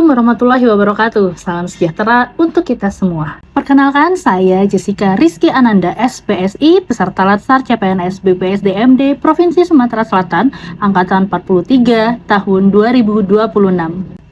Assalamualaikum warahmatullahi wabarakatuh. Salam sejahtera untuk kita semua. Perkenalkan, saya Jessica Rizky Ananda, SPSI, peserta Latsar CPNS BPSDMD Provinsi Sumatera Selatan, Angkatan 43, tahun 2026.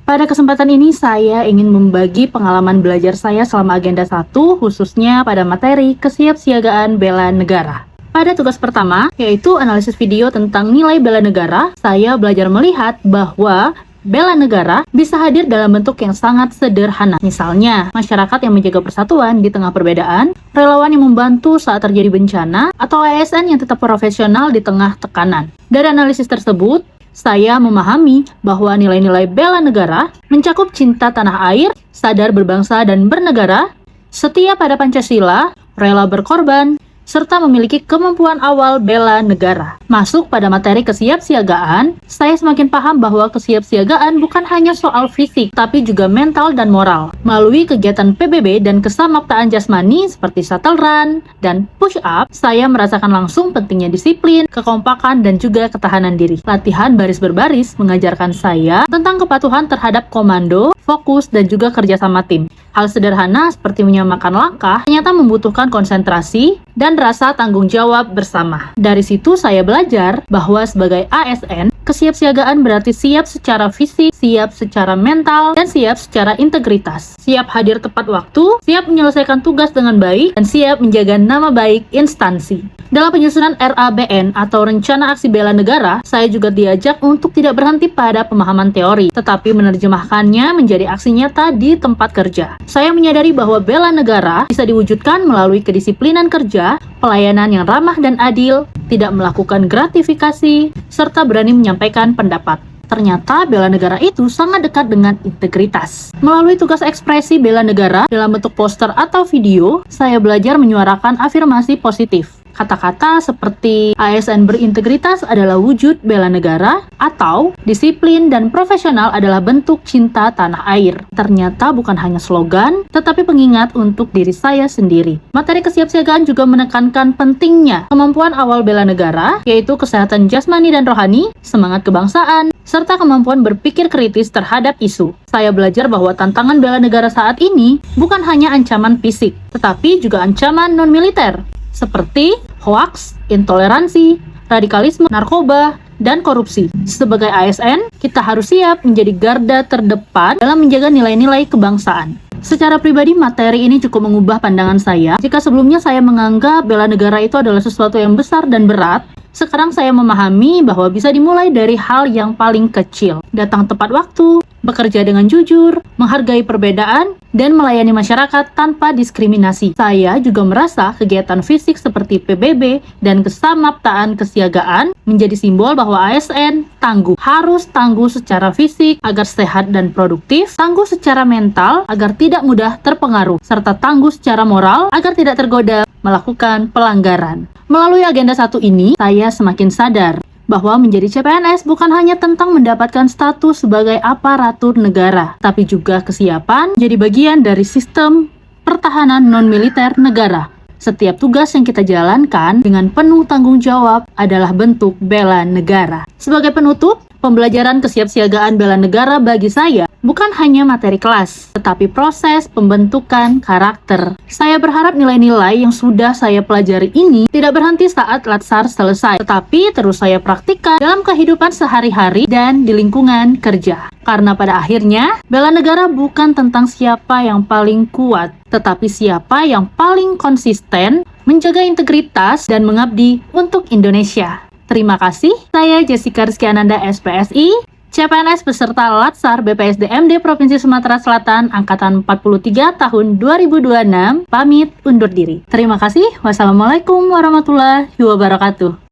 Pada kesempatan ini, saya ingin membagi pengalaman belajar saya selama Agenda 1, khususnya pada materi kesiapsiagaan bela negara. Pada tugas pertama, yaitu analisis video tentang nilai bela negara, saya belajar melihat bahwa bela negara bisa hadir dalam bentuk yang sangat sederhana. Misalnya, masyarakat yang menjaga persatuan di tengah perbedaan, relawan yang membantu saat terjadi bencana, atau ASN yang tetap profesional di tengah tekanan. Dari analisis tersebut, saya memahami bahwa nilai-nilai bela negara mencakup cinta tanah air, sadar berbangsa dan bernegara, setia pada Pancasila, rela berkorban, serta memiliki kemampuan awal bela negara. Masuk pada materi kesiapsiagaan, saya semakin paham bahwa kesiapsiagaan bukan hanya soal fisik, tapi juga mental dan moral. Melalui kegiatan PBB dan kesamaptaan jasmani seperti shuttle run dan push up, saya merasakan langsung pentingnya disiplin, kekompakan, dan juga ketahanan diri. Latihan baris berbaris mengajarkan saya tentang kepatuhan terhadap komando, fokus, dan juga kerjasama tim. Hal sederhana seperti menyamakan langkah ternyata membutuhkan konsentrasi dan rasa tanggung jawab bersama. Dari situ saya belajar bahwa sebagai ASN, kesiapsiagaan berarti siap secara fisik, siap secara mental, dan siap secara integritas. Siap hadir tepat waktu, siap menyelesaikan tugas dengan baik, dan siap menjaga nama baik instansi. Dalam penyusunan RABN atau Rencana Aksi Bela Negara, saya juga diajak untuk tidak berhenti pada pemahaman teori, tetapi menerjemahkannya menjadi aksi nyata di tempat kerja. Saya menyadari bahwa bela negara bisa diwujudkan melalui kedisiplinan kerja, pelayanan yang ramah dan adil, tidak melakukan gratifikasi, serta berani menyampaikan pendapat. Ternyata bela negara itu sangat dekat dengan integritas. Melalui tugas ekspresi bela negara dalam bentuk poster atau video, saya belajar menyuarakan afirmasi positif. Kata-kata seperti ASN berintegritas adalah wujud bela negara, atau disiplin dan profesional adalah bentuk cinta tanah air. Ternyata bukan hanya slogan, tetapi pengingat untuk diri saya sendiri. Materi kesiapsiagaan juga menekankan pentingnya kemampuan awal bela negara, yaitu kesehatan jasmani dan rohani, semangat kebangsaan, serta kemampuan berpikir kritis terhadap isu. Saya belajar bahwa tantangan bela negara saat ini bukan hanya ancaman fisik, tetapi juga ancaman non-militer, seperti hoaks, intoleransi, radikalisme, narkoba, dan korupsi. Sebagai ASN, kita harus siap menjadi garda terdepan dalam menjaga nilai-nilai kebangsaan. Secara pribadi, materi ini cukup mengubah pandangan saya. Jika sebelumnya saya menganggap bela negara itu adalah sesuatu yang besar dan berat, sekarang saya memahami bahwa bisa dimulai dari hal yang paling kecil. Datang tepat waktu, bekerja dengan jujur, menghargai perbedaan, dan melayani masyarakat tanpa diskriminasi. Saya juga merasa kegiatan fisik seperti PBB dan kesamaptaan kesiagaan menjadi simbol bahwa ASN tangguh. Harus tangguh secara fisik agar sehat dan produktif, tangguh secara mental agar tidak mudah terpengaruh, serta tangguh secara moral agar tidak tergoda melakukan pelanggaran. Melalui Agenda 1 ini, saya semakin sadar bahwa menjadi CPNS bukan hanya tentang mendapatkan status sebagai aparatur negara, tapi juga kesiapan jadi bagian dari sistem pertahanan non-militer negara. Setiap tugas yang kita jalankan dengan penuh tanggung jawab adalah bentuk bela negara. Sebagai penutup, pembelajaran kesiapsiagaan bela negara bagi saya bukan hanya materi kelas, tetapi proses pembentukan karakter. Saya berharap nilai-nilai yang sudah saya pelajari ini tidak berhenti saat Latsar selesai, tetapi terus saya praktikkan dalam kehidupan sehari-hari dan di lingkungan kerja. Karena pada akhirnya, bela negara bukan tentang siapa yang paling kuat, tetapi siapa yang paling konsisten, menjaga integritas, dan mengabdi untuk Indonesia. Terima kasih, saya Jessica Rizky Ananda, SPSI, CPNS peserta Latsar BPSDMD Provinsi Sumatera Selatan, Angkatan 43 tahun 2026, pamit undur diri. Terima kasih, wassalamualaikum warahmatullahi wabarakatuh.